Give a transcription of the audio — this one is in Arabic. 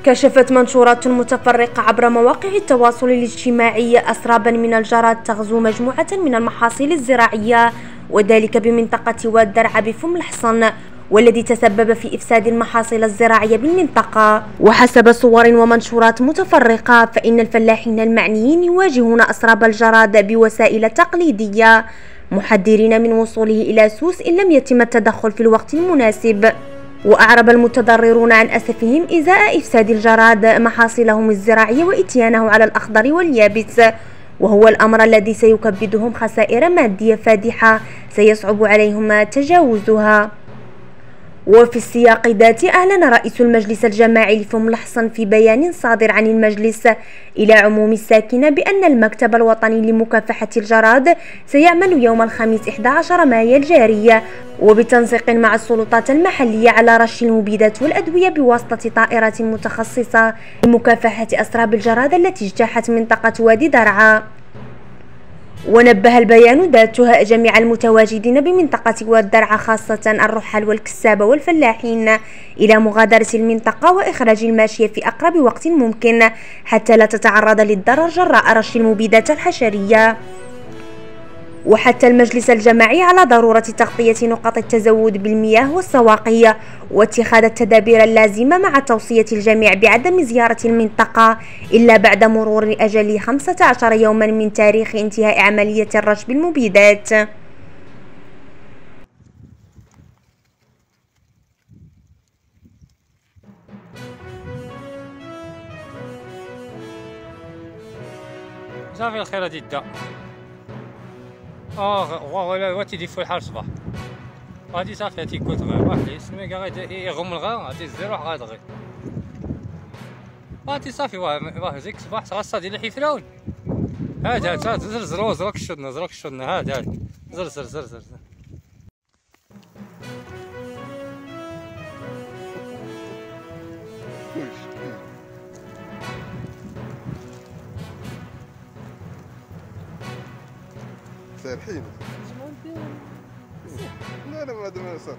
كشفت منشورات متفرقة عبر مواقع التواصل الاجتماعي أسرابا من الجراد تغزو مجموعة من المحاصيل الزراعية، وذلك بمنطقة واد درعا بفم الحصن، والذي تسبب في إفساد المحاصيل الزراعية بالمنطقة. وحسب صور ومنشورات متفرقة، فإن الفلاحين المعنيين يواجهون أسراب الجراد بوسائل تقليدية، محذرين من وصوله إلى سوس إن لم يتم التدخل في الوقت المناسب. وأعرب المتضررون عن أسفهم إزاء إفساد الجراد محاصيلهم الزراعية وإتيانه على الأخضر واليابس، وهو الأمر الذي سيكبدهم خسائر مادية فادحة سيصعب عليهم تجاوزها. وفي السياق ذاته، أعلن رئيس المجلس الجماعي لفم الحصن في بيان صادر عن المجلس إلى عموم الساكنة بأن المكتب الوطني لمكافحة الجراد سيعمل يوم الخميس 11 مايو الجاري وبتنسيق مع السلطات المحلية على رش المبيدات والأدوية بواسطة طائرات متخصصة لمكافحة أسراب الجراد التي اجتاحت منطقة وادي درعا. ونبه البيان ذاته جميع المتواجدين بمنطقة واد درعا خاصة الرحال والكسابة والفلاحين إلى مغادرة المنطقة وإخراج الماشية في أقرب وقت ممكن حتى لا تتعرض للضرر جراء رش المبيدات الحشرية. وحتى المجلس الجماعي على ضرورة تغطية نقاط التزود بالمياه والسواقية واتخاذ التدابير اللازمة، مع توصية الجميع بعدم زيارة المنطقة إلا بعد مرور أجل 15 يوما من تاريخ انتهاء عملية الرش بالمبيدات. صافي الخير هادي دا واتي دي فوق الحال صباح غادي صافي هاتي كنت واحد يسمي كاع غادي يغم الغا غادي يزير واحد غادي غادي صافي واه زيك صباح غاصا ديال الحفراون هاد زرزر زرك الشدنا هاد زرزر سارحين لا ما هذا ما صار